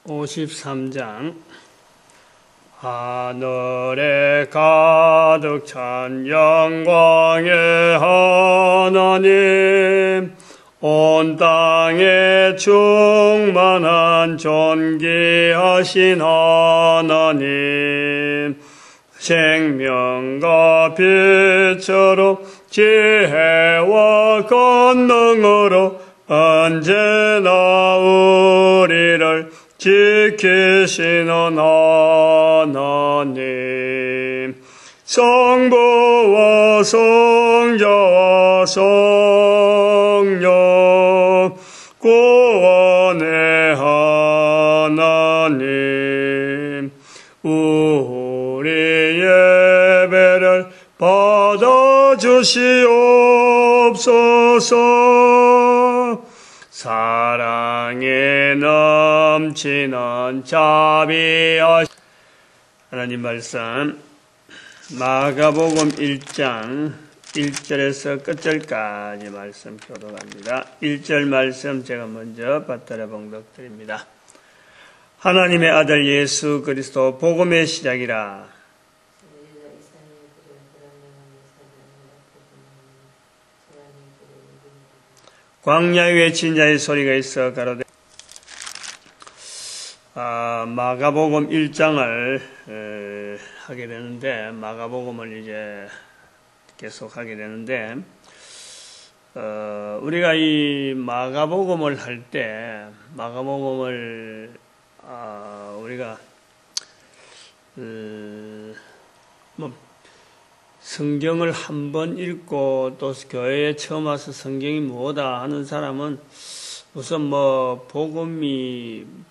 53장 하늘에 가득 찬 영광의 하나님, 온 땅에 충만한 존귀하신 하나님, 생명과 빛으로 지혜와 권능으로 언제나 우리를 지키시는 하나님, 성부와 성자와 성령 구원의 하나님, 우리 예배를 받아주시옵소서. 사랑에 넘치는 자비하신 하나님 말씀, 마가복음 1장 1절에서 끝절까지 말씀 교독합니다. 1절 말씀 제가 먼저 받들어 봉독드립니다. 하나님의 아들 예수 그리스도 복음의 시작이라. 광야에 외친 자의 소리가 있어 가로되. 마가복음 1장을 하게 되는데, 마가복음을 이제 계속 하게 되는데, 우리가 이 마가복음을 할 때, 마가복음을 우리가 성경을 한 번 읽고 또 교회에 처음 와서 성경이 뭐다 하는 사람은 우선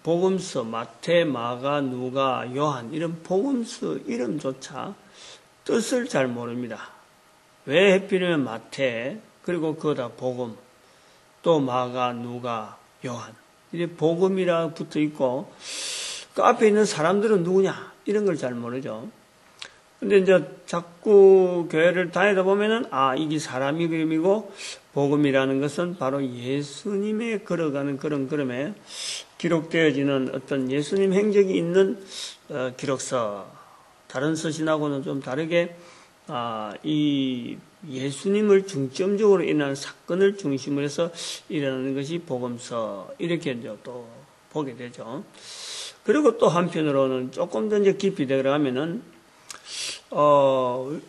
복음서, 마태, 마가, 누가, 요한 이런 복음서 이름조차 뜻을 잘 모릅니다. 왜 하필이면 마태, 그리고 그거다 복음, 또 마가, 누가, 요한 이게 복음이라 붙어 있고, 그 앞에 있는 사람들은 누구냐 이런 걸 잘 모르죠. 근데 이제 자꾸 교회를 다니다 보면은, 이게 사람이 그림이고, 복음이라는 것은 바로 예수님의 걸어가는 그런 걸음에 기록되어지는 어떤 예수님 행적이 있는 기록서, 다른 서신하고는 좀 다르게, 이 예수님을 중점적으로 일어나는 사건을 중심으로 해서 일어나는 것이 복음서, 이렇게 이제 또 보게 되죠. 그리고 또 한편으로는 조금 더 이제 깊이 들어가면은,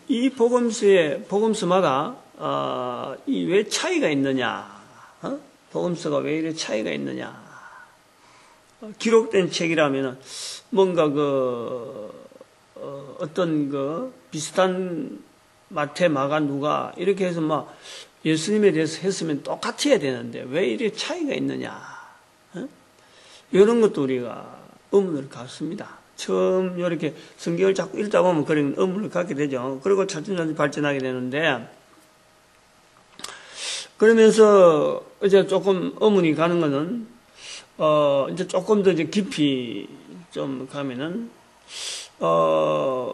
이 복음서마다, 왜 차이가 있느냐, 복음서가 왜 이래 차이가 있느냐, 기록된 책이라면은, 뭔가 어떤 비슷한 마태, 마가, 누가, 이렇게 해서 예수님에 대해서 했으면 똑같이 해야 되는데, 왜 이래 차이가 있느냐, 이런 것도 우리가 의문을 갖습니다. 처음 이렇게 성경을 자꾸 읽다 보면 그런 의문을 갖게 되죠. 그리고 차츰차츰 발전하게 되는데, 그러면서 이제 조금 의문이 가는 거는, 이제 조금 더 이제 깊이 좀 가면은,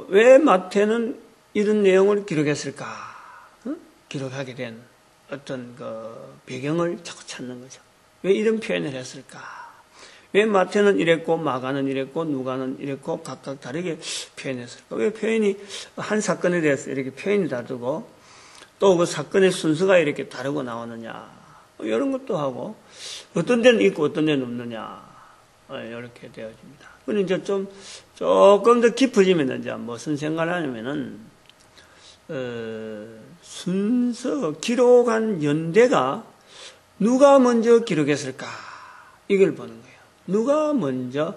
왜 마태는 이런 내용을 기록했을까? 기록하게 된 어떤 배경을 자꾸 찾는 거죠. 왜 이런 표현을 했을까? 왜 마태는 이랬고, 마가는 이랬고, 누가는 이랬고, 각각 다르게 표현했을까? 왜 표현이, 한 사건에 대해서 이렇게 표현이 다르고, 또 그 사건의 순서가 이렇게 다르고 나오느냐, 이런 것도 하고, 어떤 데는 있고, 어떤 데는 없느냐, 이렇게 되어집니다. 근데 이제 조금 더 깊어지면 이제 무슨 생각을 하냐면은, 순서, 기록한 연대가 누가 먼저 기록했을까? 이걸 보는 거예요. 누가 먼저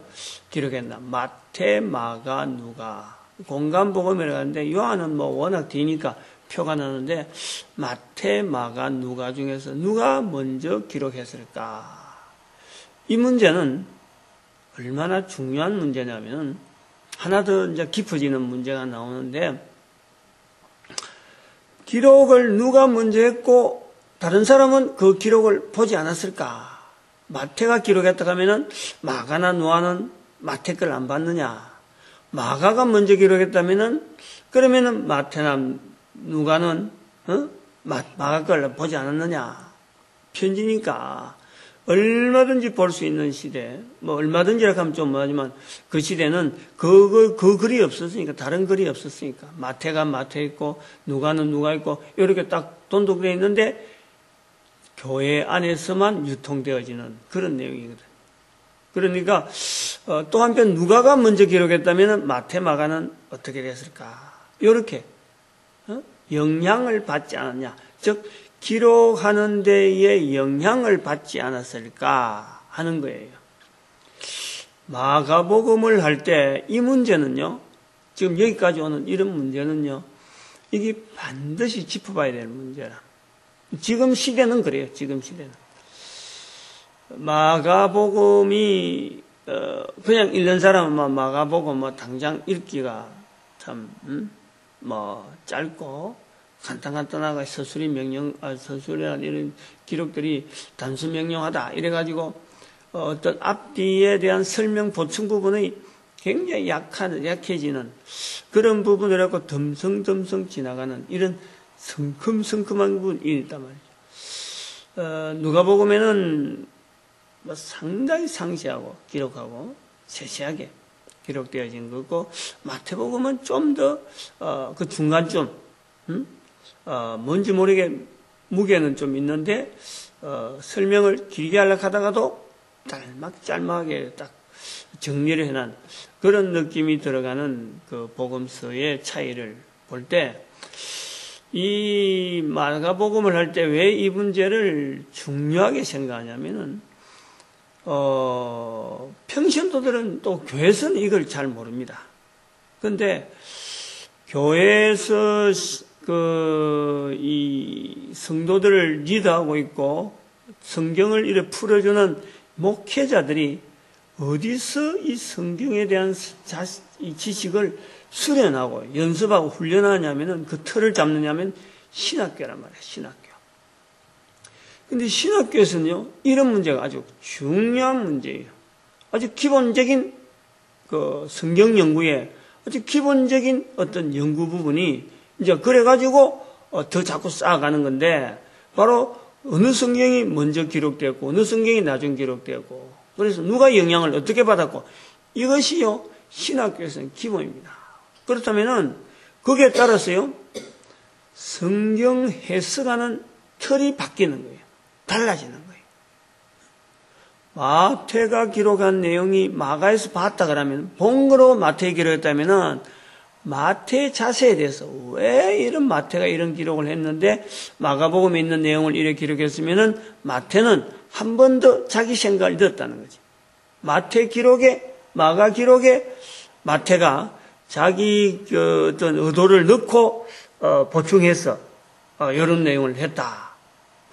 기록했나? 마태, 마가, 누가. 공간복음이라고 하는데, 요한은 워낙 뒤니까 표가 나는데, 마태, 마가, 누가 중에서 누가 먼저 기록했을까? 이 문제는 얼마나 중요한 문제냐면, 하나 더 이제 깊어지는 문제가 나오는데, 기록을 누가 먼저 했고, 다른 사람은 그 기록을 보지 않았을까? 마태가 기록했다고 하면은 마가나 누가는 마태 걸 안 봤느냐? 마가가 먼저 기록했다면은 그러면은 마태나 누가는 마가 걸 보지 않았느냐? 편지니까 얼마든지 볼 수 있는 시대, 뭐 얼마든지라고 하면 좀 뭐하지만 그 시대는 그 글이 없었으니까, 다른 글이 없었으니까, 마태가 마태 있고 누가는 누가 있고 이렇게 딱 돈독되어 있는데 교회 안에서만 유통되어지는 그런 내용이거든. 그러니까 또 한편 누가가 먼저 기록했다면 마태, 마가는 어떻게 됐을까? 이렇게 영향을 받지 않았냐? 즉 기록하는 데에 영향을 받지 않았을까 하는 거예요. 마가복음을 할 때 이 문제는요, 지금 여기까지 오는 이런 문제는요, 이게 반드시 짚어봐야 될 문제라. 지금 시대는 그래요. 지금 시대는 마가복음이 그냥 읽는 사람은 마가복음 뭐 당장 읽기가 참 짧고 간단하게 서술이 서술이나 이런 기록들이 단수 명령하다 이래가지고 어떤 앞뒤에 대한 설명 보충 부분이 굉장히 약해지는 그런 부분을 갖고 덤성덤성 지나가는 이런 성큼성큼한 부분이 있단 말이죠. 누가복음에는 상당히 상세하고 기록하고 세세하게 기록되어진 거고, 마태복음은 좀 더 그 중간쯤 뭔지 모르게 무게는 좀 있는데 설명을 길게 하려고 하다가도 짤막하게 딱 정리를 해놓은 그런 느낌이 들어가는 그 복음서의 차이를 볼 때, 이 마가복음을 할 때 왜 이 문제를 중요하게 생각하냐면은 평신도들은 또 교회에서는 이걸 잘 모릅니다. 그런데 교회에서 이 성도들을 리드하고 있고 성경을 이렇게 풀어주는 목회자들이 어디서 이 성경에 대한 이 지식을 수련하고 연습하고 훈련하냐면은 그 틀을 잡느냐면 신학교란 말이에요. 신학교. 근데 신학교에서는요, 이런 문제가 아주 중요한 문제예요. 아주 기본적인 그 성경 연구에 아주 기본적인 어떤 연구 부분이 이제 그래가지고 더 자꾸 쌓아가는 건데, 바로 어느 성경이 먼저 기록되었고 어느 성경이 나중 기록되었고, 그래서 누가 영향을 어떻게 받았고, 이것이요 신학교에서는 기본입니다. 그렇다면은 거기에 따라서요 성경 해석하는 틀이 바뀌는 거예요. 달라지는 거예요. 마태가 기록한 내용이 마가에서 봤다 그러면, 본거로 마태에 기록했다면은 마태의 자세에 대해서 왜 이런 마태가 이런 기록을 했는데 마가복음에 있는 내용을 이렇게 기록했으면은 마태는 한 번 더 자기 생각을 넣었다는 거지. 마태 기록에, 마가 기록에 마태가 자기 어떤 의도를 넣고 보충해서 이런 내용을 했다.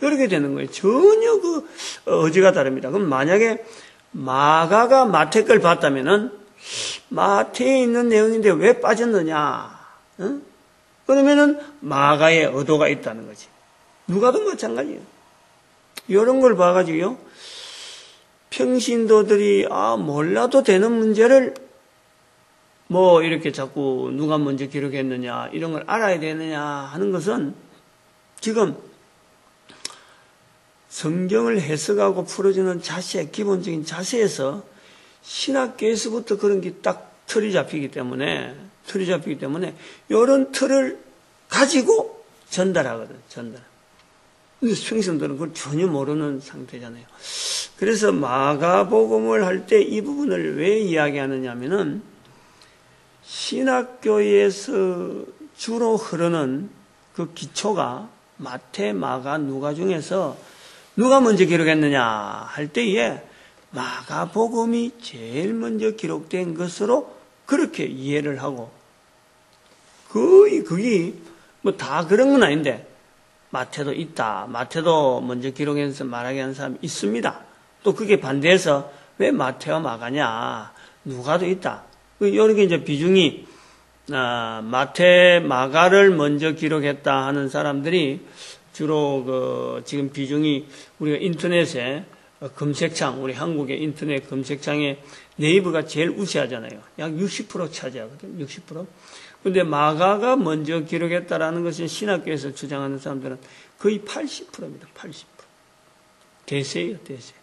이렇게 되는 거예요. 전혀 그 의지가 다릅니다. 그럼 만약에 마가가 마태 걸 봤다면은 마태에 있는 내용인데 왜 빠졌느냐? 그러면은 마가의 의도가 있다는 거지. 누가도 마찬가지예요. 이런 걸 봐가지고요, 평신도들이 몰라도 되는 문제를 뭐 이렇게 자꾸 누가 먼저 기록했느냐 이런 걸 알아야 되느냐 하는 것은 지금 성경을 해석하고 풀어주는 자세, 기본적인 자세에서 신학교에서부터 그런 게 딱 틀이 잡히기 때문에 이런 틀을 가지고 전달하거든, 전달. 근데 평신도들은 그걸 전혀 모르는 상태잖아요. 그래서 마가복음을 할 때 이 부분을 왜 이야기하느냐 하면은, 신학교에서 주로 흐르는 그 기초가 마태, 마가, 누가 중에서 누가 먼저 기록했느냐 할 때에 마가복음이 제일 먼저 기록된 것으로 그렇게 이해를 하고, 그게 뭐 다 그런 건 아닌데 마태도 있다. 마태도 먼저 기록해서 말하게 하는 사람이 있습니다. 또 그게 반대해서 왜 마태와 마가냐, 누가도 있다. 이렇게 이제 비중이 마태, 마가를 먼저 기록했다 하는 사람들이 주로 지금 비중이 우리가 인터넷에 검색창, 우리 한국의 인터넷 검색창에 네이버가 제일 우세하잖아요. 약 60% 차지하거든요. 60%. 근데 마가가 먼저 기록했다라는 것은 신학교에서 주장하는 사람들은 거의 80%입니다. 80%. 대세예요, 대세.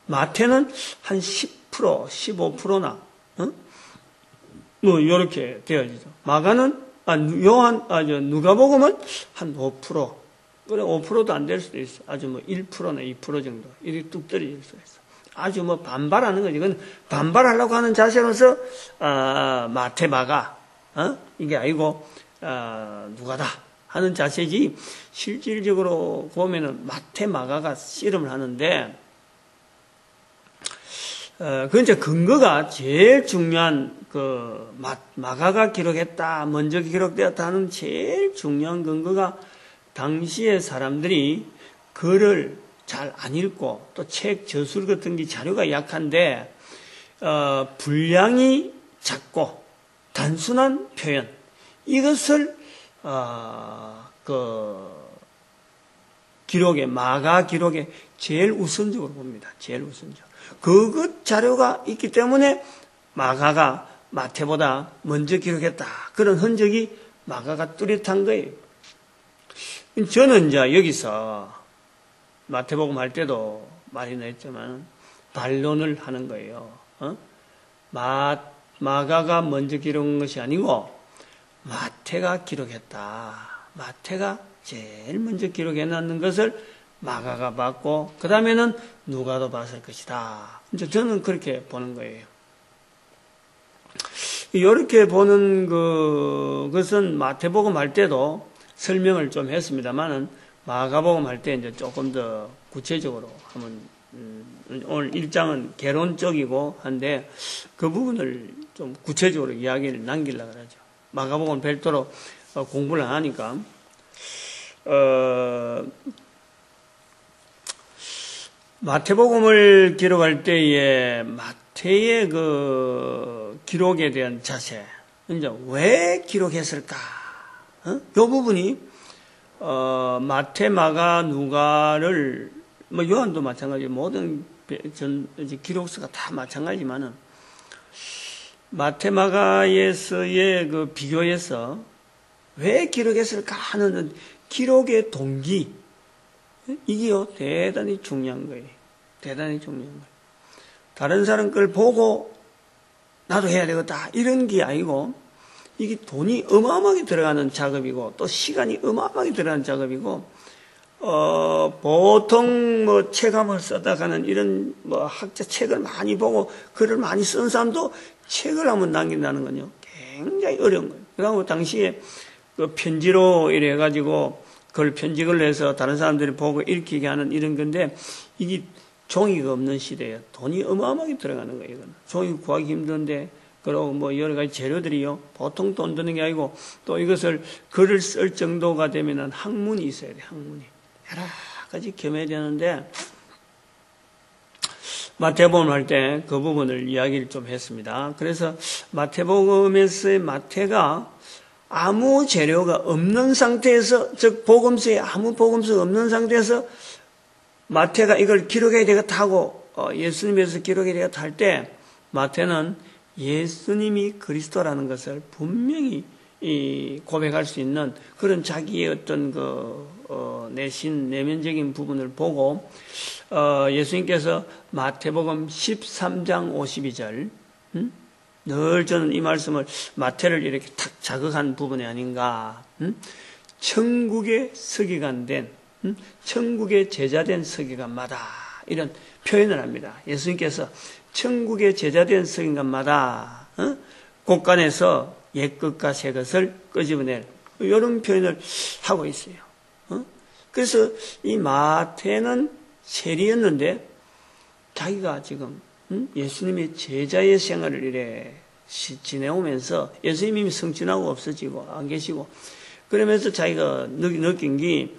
마태는 한 10%, 15%나, 뭐, 요렇게 되어지죠. 마가는, 누가복음은 한 5%. 그래, 5%도 안 될 수도 있어. 아주 뭐 1%나 2% 정도. 이렇게 뚝 떨어질 수가 있어. 아주 뭐 반발하는 거지. 이건 반발하려고 하는 자세로서, 마태, 마가, 이게 아니고, 누가다 하는 자세지, 실질적으로 보면은 마태, 마가가 씨름을 하는데, 그 이제 근거가 제일 중요한 마가가 기록했다, 먼저 기록되었다 하는 제일 중요한 근거가 당시의 사람들이 글을 잘 안 읽고 또 책 저술 같은 게 자료가 약한데, 분량이 작고 단순한 표현, 이것을, 마가 기록에 제일 우선적으로 봅니다. 제일 우선적. 그것 자료가 있기 때문에 마가가 마태보다 먼저 기록했다. 그런 흔적이 마가가 뚜렷한 거예요. 저는 이제 여기서 마태복음 할 때도 말이나 했지만 반론을 하는 거예요. 마가가 먼저 기록한 것이 아니고 마태가 기록했다. 마태가 제일 먼저 기록해놨는 것을 마가가 봤고, 그 다음에는 누가도 봤을 것이다. 이제 저는 그렇게 보는 거예요. 이렇게 보는 것은 마태복음 할 때도 설명을 좀 했습니다만은, 마가복음 할 때 이제 조금 더 구체적으로 한번, 오늘 1장은 개론적이고 한데, 그 부분을 좀 구체적으로 이야기를 남기려고 하죠. 마가복음 별도로 공부를 안 하니까, 마태복음을 기록할 때에 마태의 기록에 대한 자세, 이제 왜 기록했을까? 이 부분이, 마태, 마가, 누가를, 뭐, 요한도 마찬가지, 모든 기록서가 다 마찬가지지만은, 마태, 마가에서의 비교에서 왜 기록했을까 하는 기록의 동기, 이게요, 대단히 중요한 거예요. 대단히 중요한 거예요. 다른 사람 걸 보고 나도 해야 되겠다, 이런 게 아니고, 이게 돈이 어마어마하게 들어가는 작업이고, 또 시간이 어마어마하게 들어가는 작업이고, 보통 뭐 체감을 써다가는 이런 뭐 학자 책을 많이 보고 글을 많이 쓴 사람도 책을 한번 남긴다는 건요, 굉장히 어려운 거예요. 그리고 당시에 편지로 이래 가지고 그걸 편집을 해서 다른 사람들이 보고 읽히게 하는 이런 건데, 이게 종이가 없는 시대에 돈이 어마어마하게 들어가는 거예요. 이건 종이 구하기 힘든데, 그리고 뭐 여러 가지 재료들이요, 보통 돈 드는 게 아니고, 또 이것을 글을 쓸 정도가 되면은 학문이 있어야 돼. 학문이 여러 가지 겸해야 되는데, 마태복음 할 때 그 부분을 이야기를 좀 했습니다. 그래서 마태복음에서의 마태가 아무 재료가 없는 상태에서, 즉 복음서에 아무 복음서가 없는 상태에서 마태가 이걸 기록해야 되겠다 하고 예수님에서 기록해야 되겠다 할 때, 마태는 예수님이 그리스도라는 것을 분명히 고백할 수 있는 그런 자기의 어떤 내신 내면적인 부분을 보고, 예수님께서 마태복음 13장 52절, 늘 저는 이 말씀을, 마태를 이렇게 탁 자극한 부분이 아닌가. 천국의 서기관 된, 천국의 제자된 서기관마다, 이런 표현을 합니다. 예수님께서 천국의 제자된 서기관마다 곳간에서 옛것과 새것을 끄집어낼, 이런 표현을 하고 있어요. 그래서 이 마태는 세리였는데 자기가 지금 예수님의 제자의 생활을 이래 지내오면서, 예수님이 이미 성취하고 없어지고 안 계시고, 그러면서 자기가 느낀 게,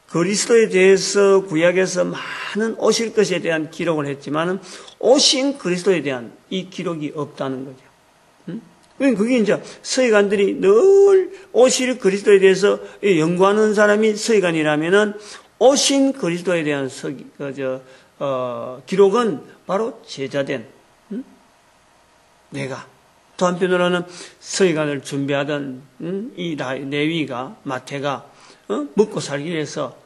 그리스도에 대해서 구약에서 많은 오실 것에 대한 기록을 했지만은 오신 그리스도에 대한 이 기록이 없다는 거죠. 그러니까 그게 이제 서기관들이 늘 오실 그리스도에 대해서 연구하는 사람이 서기관이라면은, 오신 그리스도에 대한 기록은 바로 제자된 내가, 또 한편으로는 서기관을 준비하던 이 레위가, 마태가 먹고 살기 위해서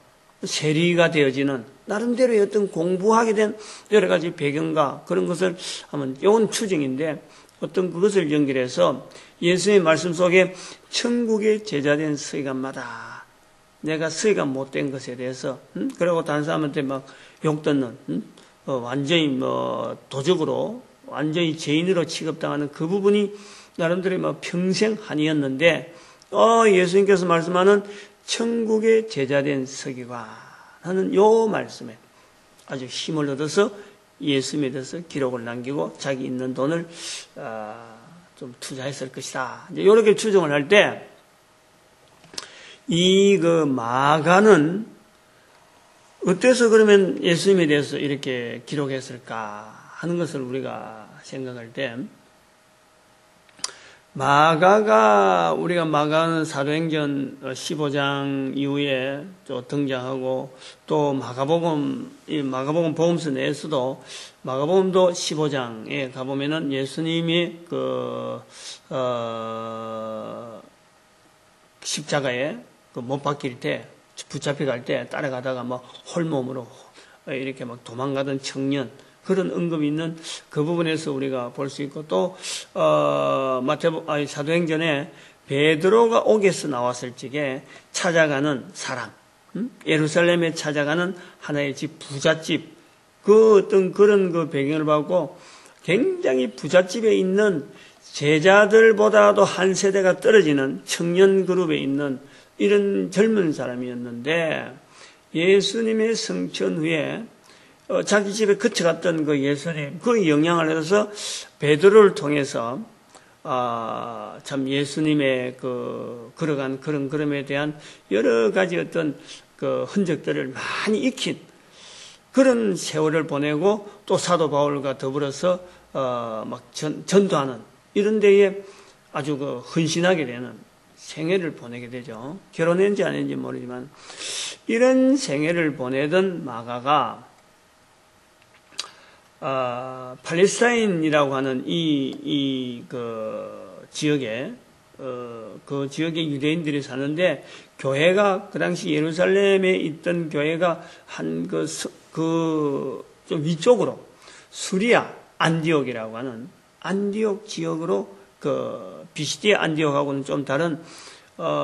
세리가 되어지는 나름대로의 어떤 공부하게 된 여러 가지 배경과 그런 것을 한번 요건 추정인데 어떤 그것을 연결해서 예수의 말씀 속에 천국의 제자된 서기관마다 내가 서기관 못된 것에 대해서 그리고 다른 사람한테 막 욕듣는 완전히 뭐 도적으로 완전히 죄인으로 취급당하는 그 부분이 나름대로 뭐 평생 한이었는데 예수님께서 말씀하는 천국의 제자된 서기관 하는 요 말씀에 아주 힘을 얻어서 예수님에 대해서 기록을 남기고 자기 있는 돈을 좀 투자했을 것이다. 이제 이렇게 추정을 할 때 이 그 마가는 어때서 그러면 예수님에 대해서 이렇게 기록했을까 하는 것을 우리가 생각할 때 우리가 마가는 사도행전 15장 이후에 등장하고 또 마가복음 복음서 내에서도 마가복음도 15장에 가보면은 예수님이 십자가에 못 박힐 때 붙잡혀 갈 때 따라가다가 막 홀몸으로 이렇게 막 도망가던 청년 그런 언급이 있는 그 부분에서 우리가 볼 수 있고 또 사도행전에 베드로가 옥에서 나왔을 적에 찾아가는 사람, 예루살렘에 찾아가는 하나의 집 부잣집 그 어떤 그런 그 배경을 받고 굉장히 부잣집에 있는 제자들보다도 한 세대가 떨어지는 청년 그룹에 있는 이런 젊은 사람이었는데 예수님의 성천 후에 자기 집에 거쳐갔던 그 예수님, 그 영향을 얻어서 베드로를 통해서 참 예수님의 걸어간 그런 걸음에 대한 여러 가지 어떤 그 흔적들을 많이 익힌 그런 세월을 보내고 또 사도 바울과 더불어서 막 전도하는 이런 데에 아주 헌신하게 되는 생애를 보내게 되죠. 결혼했는지 안 했는지 모르지만 이런 생애를 보내던 마가가 팔레스타인이라고 하는 그 지역에 그 지역에 유대인들이 사는데 교회가 그 당시 예루살렘에 있던 교회가 좀 위쪽으로 수리아 안디옥이라고 하는 안디옥 지역으로 비시디아 안디옥하고는 좀 다른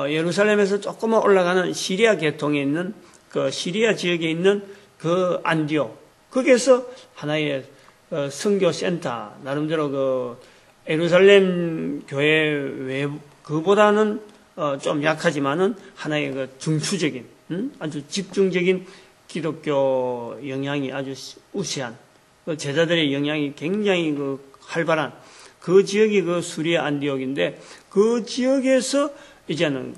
예루살렘에서 조금만 올라가는 시리아 계통에 있는 그 시리아 지역에 있는 그 안디옥 거기에서 하나의 선교 센터 나름대로 예루살렘 교회 그보다는 좀 약하지만은 하나의 중추적인 아주 집중적인 기독교 영향이 아주 우세한 제자들의 영향이 굉장히 활발한 그 지역이 수리아 안디옥인데 그 지역에서 이제는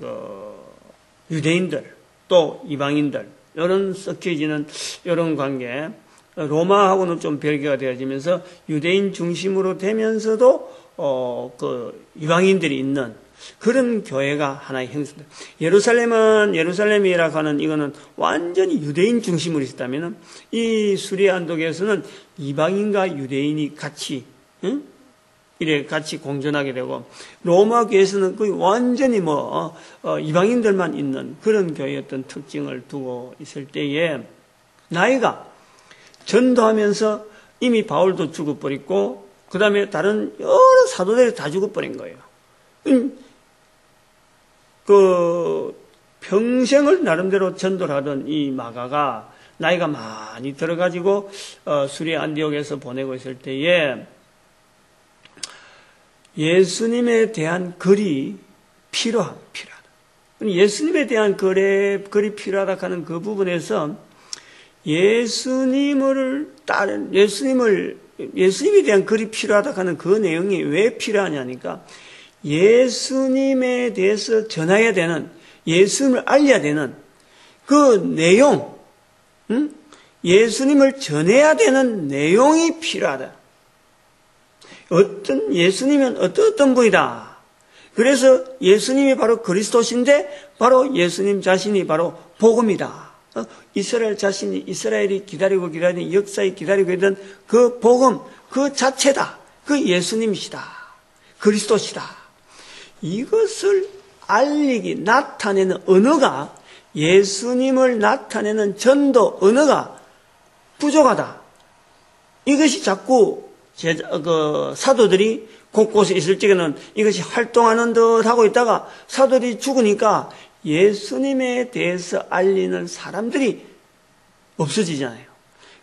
유대인들 또 이방인들 이런 섞여지는 이런 관계 로마하고는 좀 별개가 되어지면서 유대인 중심으로 되면서도 이방인들이 있는 그런 교회가 하나의 형성돼. 예루살렘이라고 하는 이거는 완전히 유대인 중심으로 있었다면은 이 수리아 안독에서는 이방인과 유대인이 같이 같이 공존하게 되고 로마 교회에서는 거의 완전히 이방인들만 있는 그런 교회의 어떤 특징을 두고 있을 때에 나이가 전도하면서 이미 바울도 죽어버렸고 그 다음에 다른 여러 사도들이 다 죽어버린 거예요. 평생을 나름대로 전도를 하던 이 마가가 나이가 많이 들어가지고 수리아 안디옥에서 보내고 있을 때에 예수님에 대한 글이 필요하다. 예수님에 대한 글이 필요하다 하는 그 부분에서 예수님에 대한 글이 필요하다 하는 그 내용이 왜 필요하냐니까 예수님에 대해서 전해야 되는 예수님을 알려야 되는 그 내용, 예수님을 전해야 되는 내용이 필요하다. 예수님은 어떤 분이다. 그래서 예수님이 바로 그리스도신데 바로 예수님 자신이 바로 복음이다. 이스라엘이 기다리고 역사에 기다리고 있던 그 복음, 그 자체다. 그 예수님이시다. 그리스도시다. 이것을 나타내는 언어가 예수님을 나타내는 전도 언어가 부족하다. 이것이 자꾸 사도들이 곳곳에 있을 적에는 이것이 활동하는 듯 하고 있다가 사도들이 죽으니까 예수님에 대해서 알리는 사람들이 없어지잖아요.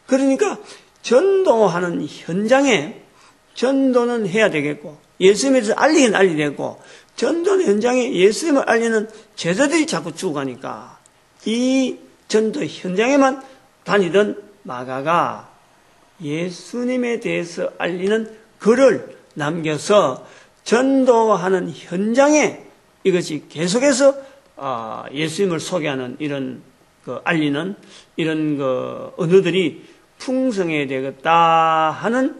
그러니까 전도하는 현장에 전도는 해야 되겠고 예수님에 대해서 알리긴 알리되고 전도 현장에 예수님을 알리는 제자들이 자꾸 죽어가니까 이 전도 현장에만 다니던 마가가 예수님에 대해서 알리는 글을 남겨서 전도하는 현장에 이것이 계속해서 예수님을 소개하는 이런 알리는 이런 언어들이 풍성해야 되겠다 하는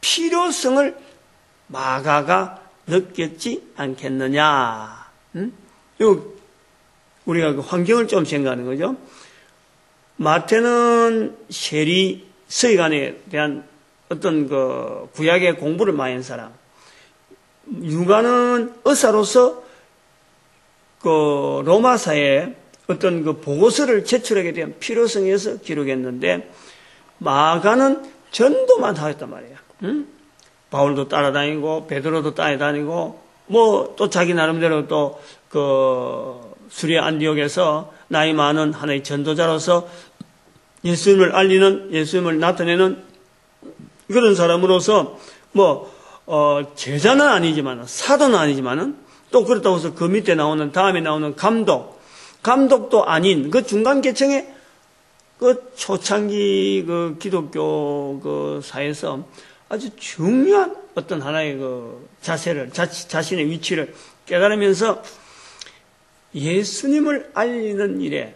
필요성을 마가가 느꼈지 않겠느냐. 우리가 그 환경을 좀 생각하는 거죠. 마태는 세리 서기관에 대한 어떤 구약의 공부를 많이 한 사람. 유가는 의사로서 로마사에 어떤 보고서를 제출하게 대한 필요성에서 기록했는데 마가는 전도만 하였단 말이에요. 바울도 따라다니고 베드로도 따라다니고 뭐 또 자기 나름대로 또 수리아 안디옥에서 나이 많은 하나의 전도자로서 예수님을 알리는 예수님을 나타내는 그런 사람으로서 제자는 아니지만 사도는 아니지만은 또 그렇다고 해서 그 밑에 나오는 다음에 나오는 감독도 아닌 그 중간 계층의 초창기 기독교 사회에서 아주 중요한 어떤 하나의 자세를 자신의 위치를 깨달으면서 예수님을 알리는 일에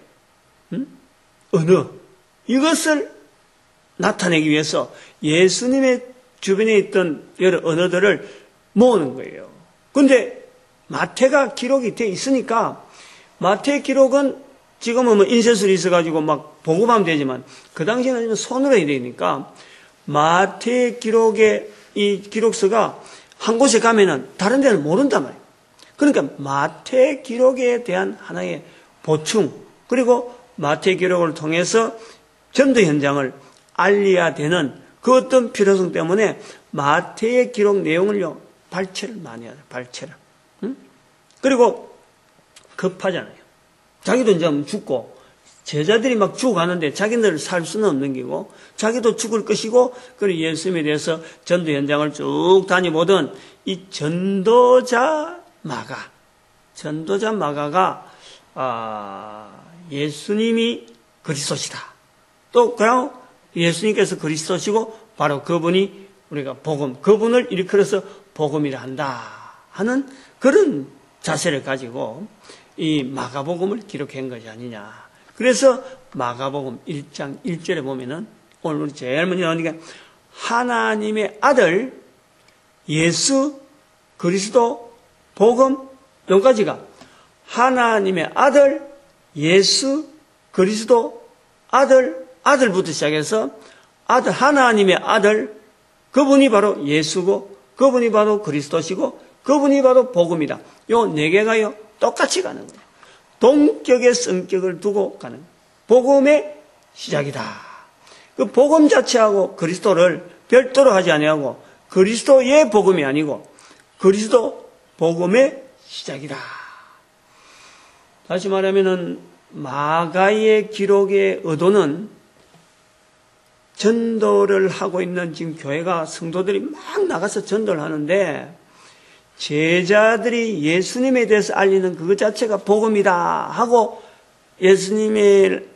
언어 이것을 나타내기 위해서 예수님의 주변에 있던 여러 언어들을 모으는 거예요. 그런데 마태가 기록이 돼 있으니까 마태 기록은 지금은 인쇄술이 있어가지고 막 보고하면 되지만 그 당시에는 손으로 해야 되니까 마태 기록의 이 기록서가 한 곳에 가면은 다른 데는 모른단 말이에요. 그러니까 마태 기록에 대한 하나의 보충 그리고 마태 기록을 통해서 전도 현장을 알려야 되는 그 어떤 필요성 때문에 마태의 기록 내용을요 발췌를 많이 해야 돼요. 발췌를. 그리고 급하잖아요. 자기도 이제 죽고 제자들이 막 죽어가는데 자기들 살 수는 없는 게고 자기도 죽을 것이고 그리고 예수님에 대해서 전도 현장을 쭉 다니보던 이 전도자 마가가 예수님이 그리스도시다. 또 그냥 예수님께서 그리스도시고 바로 그분이 우리가 그분을 일컬어서 복음이라 한다 하는 그런 자세를 가지고 이 마가복음을 기록한 것이 아니냐. 그래서 마가복음 1장 1절에 보면은 오늘 우리 제일 먼저 나오는 게 하나님의 아들 예수 그리스도 복음 여기까지가 하나님의 아들 예수 그리스도 아들부터 시작해서 하나님의 아들 그분이 바로 예수고 그분이 바로 그리스도시고 그분이 바로 복음이다. 요 네 개가요 똑같이 가는 거예요. 동격의 성격을 두고 가는 복음의 시작이다. 그 복음 자체하고 그리스도를 별도로 하지 아니하고 그리스도의 복음이 아니고 그리스도 복음의 시작이다. 다시 말하면은 마가의 기록의 의도는 전도를 하고 있는 지금 교회가 성도들이 막 나가서 전도를 하는데 제자들이 예수님에 대해서 알리는 그것 자체가 복음이다 하고 예수님을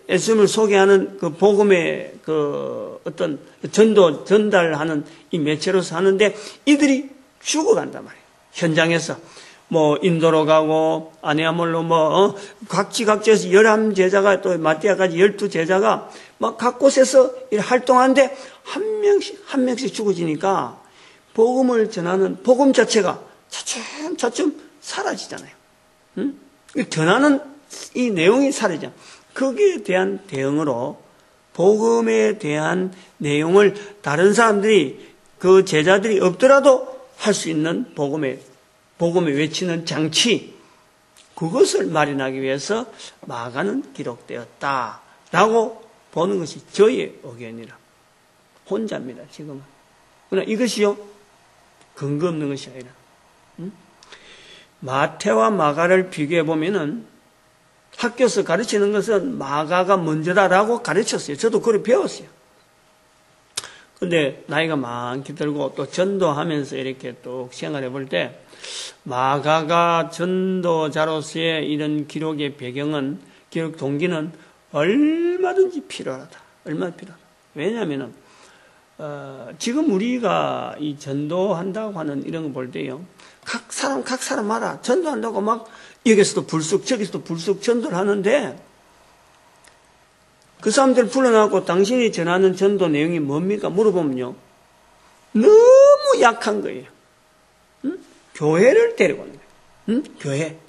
소개하는 그 복음의 어떤 전달하는 이 매체로서 하는데 이들이 죽어간단 말이에요. 현장에서 인도로 가고 아니야말로 각지에서 11제자가 또 마띠아까지 12제자가 막 각 곳에서 활동하는데 한 명씩 죽어지니까 복음을 전하는 복음 자체가 차츰 사라지잖아요. 전하는 이 내용이 사라지잖아요. 거기에 대한 대응으로 복음에 대한 내용을 다른 사람들이 그 제자들이 없더라도 할 수 있는 복음에 외치는 장치 그것을 마련하기 위해서 마가는 기록되었다라고 보는 것이 저의 의견이라. 혼자입니다, 지금은. 그러나 이것이요, 근거 없는 것이 아니라. 마태와 마가를 비교해 보면은 학교에서 가르치는 것은 마가가 먼저다라고 가르쳤어요. 저도 그걸 배웠어요. 근데 나이가 많게 들고 또 전도하면서 이렇게 또 생활해 볼 때 마가가 전도자로서의 이런 기록의 배경은, 기록 동기는 얼마든지 필요하다. 얼마나 필요하다. 왜냐하면은 지금 우리가 이 전도한다고 하는 이런 거 볼 때요, 각 사람마다 전도한다고 막 여기서도 불쑥 저기서도 불쑥 전도를 하는데, 그 사람들 불러놓고 당신이 전하는 전도 내용이 뭡니까? 물어보면요, 너무 약한 거예요. 응? 교회를 데리고 오는 거예요. 응? 교회.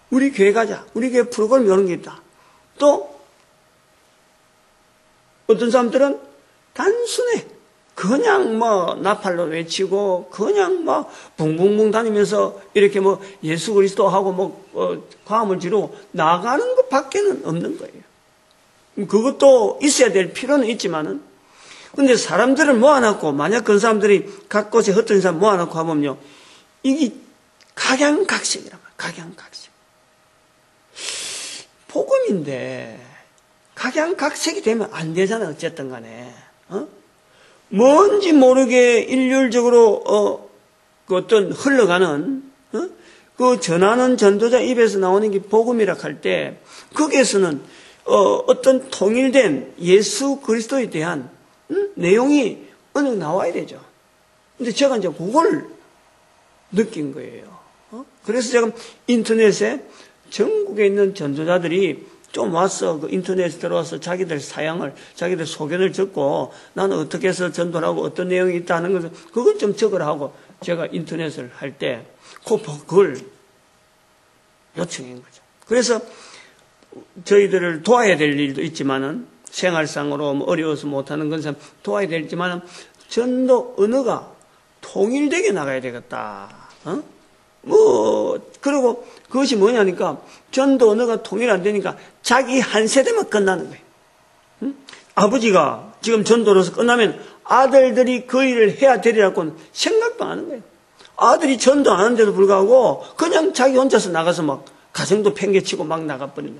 우리 교회 가자. 우리 교회 프로그램 이런 게 있다. 또 어떤 사람들은 단순해. 그냥 뭐 나팔로 외치고 그냥 뭐 붕붕붕 다니면서 이렇게 뭐 예수 그리스도 하고 뭐 화음을 지르고 나가는 것밖에는 없는 거예요. 그것도 있어야 될 필요는 있지만은, 근데 사람들을 모아놓고, 만약 그런 사람들이 각 곳에 흩어진 사람 모아놓고 하면요, 이게 각양각색이란 말이에요. 각양각색. 복음인데 각양각색이 되면 안 되잖아요. 어쨌든 간에. 뭔지 모르게 일률적으로 그 어떤 흘러가는 그 전하는 전도자 입에서 나오는 게 복음이라 할 때, 거기에서는 어떤 통일된 예수 그리스도에 대한 내용이 어느 나와야 되죠. 근데 제가 이제 그걸 느낀 거예요. 그래서 제가 인터넷에 전국에 있는 전도자들이 좀 와서 그 인터넷에 들어와서 자기들 사양을, 자기들 소견을 적고 나는 어떻게 해서 전도를 하고 어떤 내용이 있다는 것을 그걸 좀 적으라 하고 제가 인터넷을 할 때 그걸 요청한 거죠. 그래서 저희들을 도와야 될 일도 있지만은, 생활상으로 어려워서 못하는 것은 도와야 되지만은, 전도 언어가 통일되게 나가야 되겠다. 그리고 그것이 뭐냐니까, 전도 언어가 통일 안 되니까 자기 한 세대만 끝나는 거예요. 아버지가 지금 전도로서 끝나면 아들들이 그 일을 해야 되리라고는 생각도 안 하는 거예요. 아들이 전도 안 하는데도 불구하고 그냥 자기 혼자서 나가서 막 가정도 팽개치고 막 나가버리면,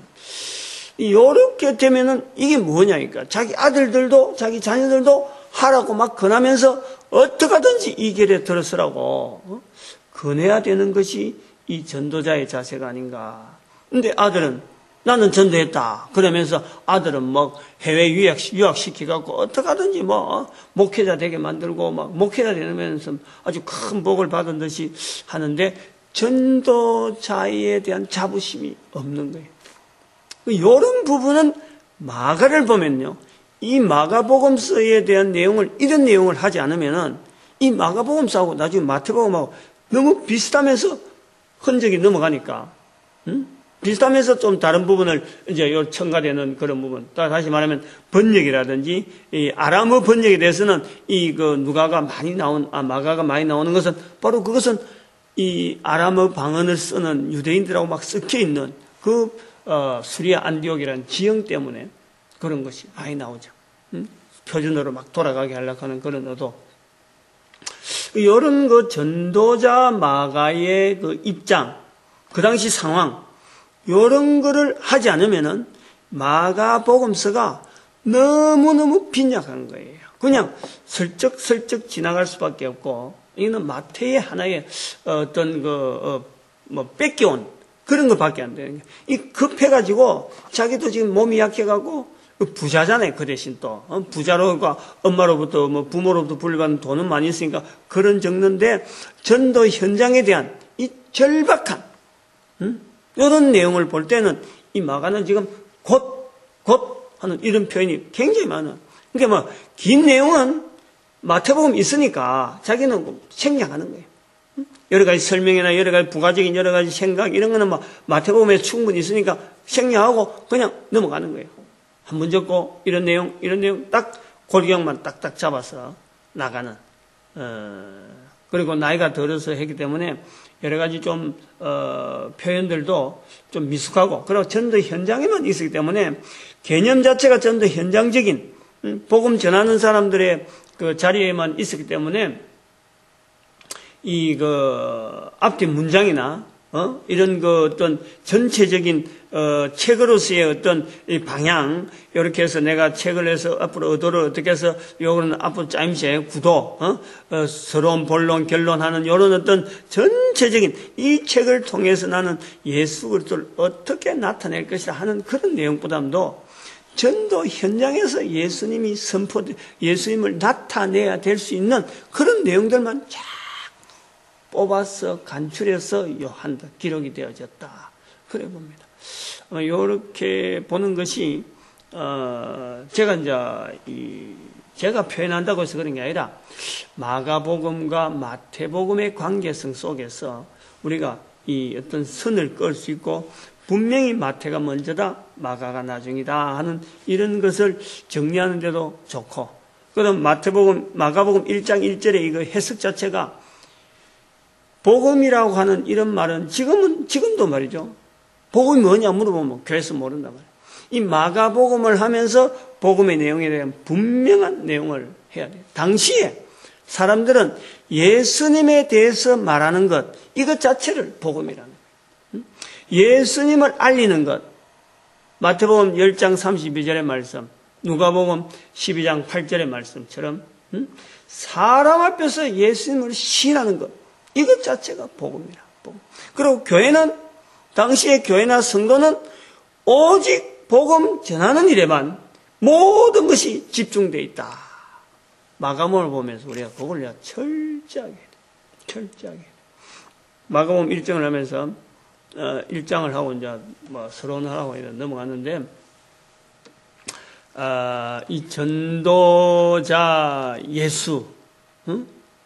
이렇게 되면은 이게 뭐냐니까, 자기 아들들도 자기 자녀들도 하라고 막 권하면서 어떻게 하든지 이 길에 들어서라고 권해야 되는 것이 이 전도자의 자세가 아닌가. 근데 아들은 나는 전도했다 그러면서 아들은 뭐 해외 유학시켜갖고 어떻게 하든지 뭐 목회자 되게 만들고 막 목회자 되면서 아주 큰 복을 받은 듯이 하는데, 전도자에 대한 자부심이 없는 거예요. 이런 부분은 마가를 보면요, 이 마가복음서에 대한 내용을, 이런 내용을 하지 않으면은 이 마가복음서하고 나중에 마태복음하고 너무 비슷하면서 흔적이 넘어가니까, 비슷하면서 좀 다른 부분을 이제 요 첨가되는 그런 부분, 다시 말하면 번역이라든지 이 아람어 번역에 대해서는 이 그 누가가 많이 나온, 마가가 많이 나오는 것은 바로 그것은 이 아람어 방언을 쓰는 유대인들하고 막 섞여 있는 그 수리아 안디옥이라는 지형 때문에 그런 것이 많이 나오죠. 표준어로 막 돌아가게 하려고 하는 그런 의도. 이런 그 전도자 마가의 그 입장, 그 당시 상황, 이런 거를 하지 않으면은 마가복음서가 너무너무 빈약한 거예요. 그냥 슬쩍슬쩍 지나갈 수밖에 없고, 이거는 마태의 하나의 어떤 뭐 뺏겨온 그런 것밖에 안 되는 거예요. 이 급해가지고 자기도 지금 몸이 약해가고 부자잖아요. 그 대신 또 부자로 엄마로부터 뭐 부모로부터 분리받는 돈은 많이 있으니까 그런 적는데, 전도 현장에 대한 이 절박한 이런 내용을 볼 때는 이 마가는 지금 곧 하는 이런 표현이 굉장히 많아요. 그러니까 뭐 긴 내용은 마태복음 있으니까 자기는 생략하는 거예요. 여러 가지 설명이나 여러 가지 부가적인 여러 가지 생각 이런 거는 뭐 마태복음에 충분히 있으니까 생략하고 그냥 넘어가는 거예요. 한 번 적고 이런 내용 딱 골경만 딱딱 잡아서 나가는. 그리고 나이가 들어서 했기 때문에 여러 가지 좀 표현들도 좀 미숙하고, 그리고 전도 현장에만 있었기 때문에 개념 자체가 전도 현장적인 복음 전하는 사람들의 그 자리에만 있었기 때문에 앞뒤 문장이나 이런 어떤 전체적인 책으로서의 어떤 이 방향, 이렇게 해서 내가 책을 해서 앞으로 의도를 어떻게 해서 요거는 앞으로 짜임새, 구도, 서론, 본론, 결론하는 요런 어떤 전체적인 이 책을 통해서 나는 예수 그리스도를 어떻게 나타낼 것이라 하는 그런 내용보다도 전도 현장에서 예수님을 나타내야 될 수 있는 그런 내용들만 쫙 뽑아서 간추려서 요한다 기록이 되어졌다. 그래 봅니다. 이렇게 보는 것이 제가 표현한다고 해서 그런 게 아니라 마가복음과 마태복음의 관계성 속에서 우리가 이 어떤 선을 끌 수 있고 분명히 마태가 먼저다, 마가가 나중이다 하는 이런 것을 정리하는 데도 좋고, 그럼 마가복음 1장 1절의 이거 해석 자체가 복음이라고 하는 이런 말은 지금도 말이죠. 복음이 뭐냐 물어보면 교회에서 모른단 말이에요. 이 마가복음을 하면서 복음의 내용에 대한 분명한 내용을 해야 돼요. 당시에 사람들은 예수님에 대해서 말하는 것, 이것 자체를 복음이라는 거예요. 예수님을 알리는 것, 마태복음 10장 32절의 말씀, 누가복음 12장 8절의 말씀처럼 사람 앞에서 예수님을 시인하는 것, 이것 자체가 복음이라. 복음. 그리고 당시의 교회나 성도는 오직 복음 전하는 일에만 모든 것이 집중되어 있다. 마가복음을 보면서 우리가 그걸 철저하게 마가복음 1장을 하면서 1장을 하고 이제 서론을 하고 넘어갔는데, 이 전도자 예수,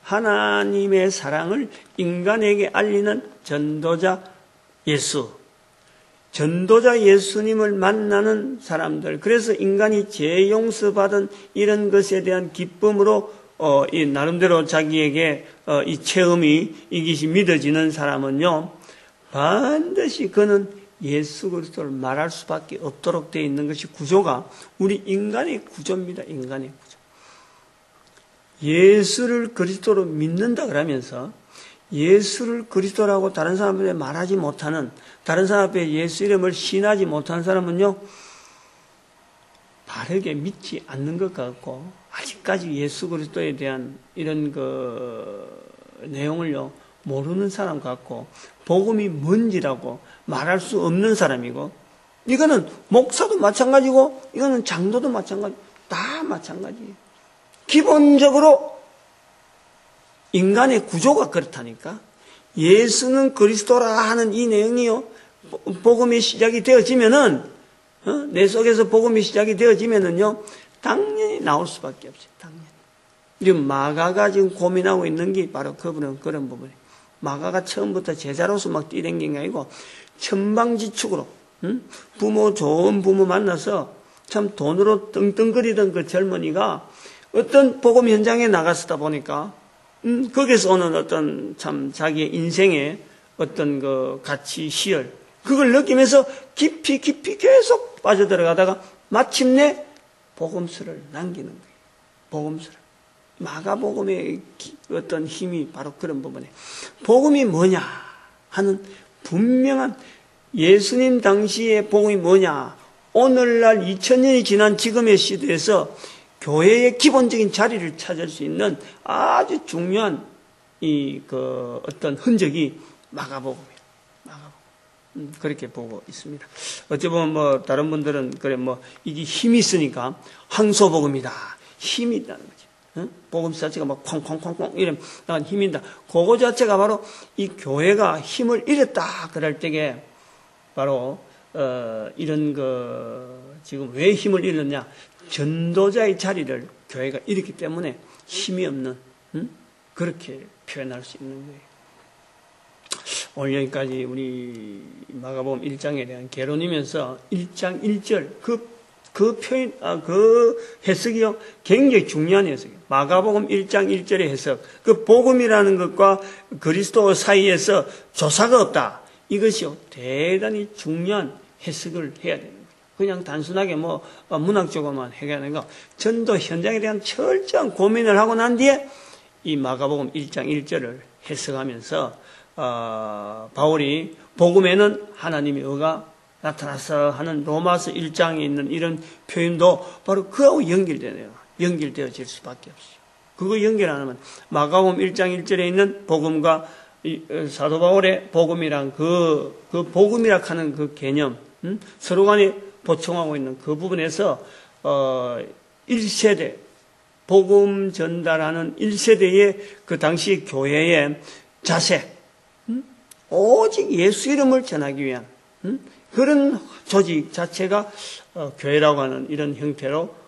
하나님의 사랑을 인간에게 알리는 전도자 예수님을 만나는 사람들, 그래서 인간이 죄 용서받은 이런 것에 대한 기쁨으로 이 나름대로 자기에게 이 체험이 이것이 믿어지는 사람은요, 반드시 그는 예수 그리스도를 말할 수밖에 없도록 되어 있는 것이 구조가 우리 인간의 구조입니다. 인간의 구조. 예수를 그리스도로 믿는다 그러면서 예수를 그리스도라고 다른 사람들에 말하지 못하는, 다른 사람 앞에 예수 이름을 시인하지 못하는 사람은요, 바르게 믿지 않는 것 같고, 아직까지 예수 그리스도에 대한 이런 내용을요, 모르는 사람 같고, 복음이 뭔지라고 말할 수 없는 사람이고, 이거는 목사도 마찬가지고, 이거는 장로도 마찬가지고, 다 마찬가지예요. 기본적으로 인간의 구조가 그렇다니까. 예수는 그리스도라 하는 이 내용이요, 복음이 시작이 되어지면은, 내 속에서 복음이 시작이 되어지면은요, 당연히 나올 수밖에 없어요. 당연히. 지금 마가가 지금 고민하고 있는 게 바로 그런 부분이에요. 마가가 처음부터 제자로서 막 뛰댕긴 게 아니고 천방지축으로, 좋은 부모 만나서 참 돈으로 떵떵거리던 그 젊은이가 어떤 복음 현장에 나갔다 보니까 거기서 오는 어떤 참 자기의 인생의 어떤 그 가치 시열, 그걸 느끼면서 깊이 계속 빠져들어가다가 마침내 복음서를 남기는 거예요. 복음서를. 마가복음의 어떤 힘이 바로 그런 부분에, 복음이 뭐냐 하는 분명한, 예수님 당시의 복음이 뭐냐, 오늘날 2000년이 지난 지금의 시대에서 교회의 기본적인 자리를 찾을 수 있는 아주 중요한 어떤 흔적이 마가복음이에요. 마가복음. 그렇게 보고 있습니다. 어찌 보면 다른 분들은 이게 힘이 있으니까 항소복음이다, 힘이 있다는 거죠. 복음 자체가 막 쾅쾅쾅쾅 이러면 나간 힘이 있다. 그거 자체가 바로 이 교회가 힘을 잃었다 그럴 때에 바로 이런 지금 왜 힘을 잃었냐, 전도자의 자리를 교회가 잃었기 때문에 힘이 없는, 그렇게 표현할 수 있는 거예요. 오늘 여기까지 우리 마가복음 1장에 대한 개론이면서 1장 1절 그 표현, 그 해석이요, 굉장히 중요한 해석이에요. 마가복음 1장 1절의 해석, 그 복음이라는 것과 그리스도 사이에서 조사가 없다, 이것이요, 대단히 중요한 해석을 해야 되는 거예요. 그냥 단순하게 문학적으로만 해결하는 거. 전도 현장에 대한 철저한 고민을 하고 난 뒤에 이 마가복음 1장 1절을 해석하면서 바울이 복음에는 하나님의 의가 나타나서 하는 로마서 1장에 있는 이런 표현도 바로 그하고 연결되어질 수밖에 없어요. 그거 연결 안 하면 마가복음 1장 1절에 있는 복음과 사도 바울의 복음이란 그 복음이라 하는 그 개념, 서로 간에 보충하고 있는 그 부분에서 1세대 복음 전달하는 1세대의 그 당시 교회의 자세, 오직 예수 이름을 전하기 위한 그런 조직 자체가 교회라고 하는 이런 형태로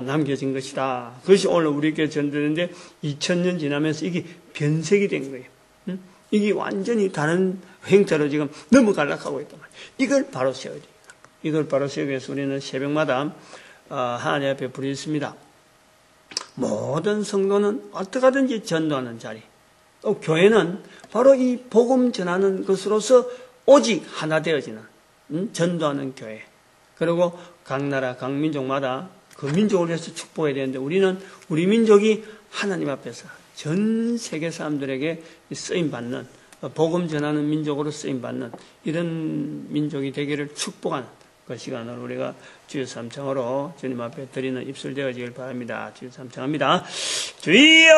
남겨진 것이다. 그것이 오늘 우리에게 전되는데 2000년 지나면서 이게 변색이 된 거예요. 이게 완전히 다른 형태로 지금 넘어가려고 있단 말이에요. 이걸 바로 세워야 돼요. 이걸 바로 세우기 위해서 우리는 새벽마다 하나님 앞에 부르짖습니다. 모든 성도는 어떻게 하든지 전도하는 자리, 또 교회는 바로 이 복음 전하는 것으로서 오직 하나 되어지는 전도하는 교회. 그리고 각 나라 각 민족마다 그 민족을 위해서 축복해야 되는데 우리는 우리 민족이 하나님 앞에서 전 세계 사람들에게 쓰임받는 복음 전하는 민족으로 쓰임받는 이런 민족이 되기를 축복하는 그 시간을 우리가 주여 삼창으로 주님 앞에 드리는 입술 되어지길 바랍니다. 주여 삼창합니다. 주여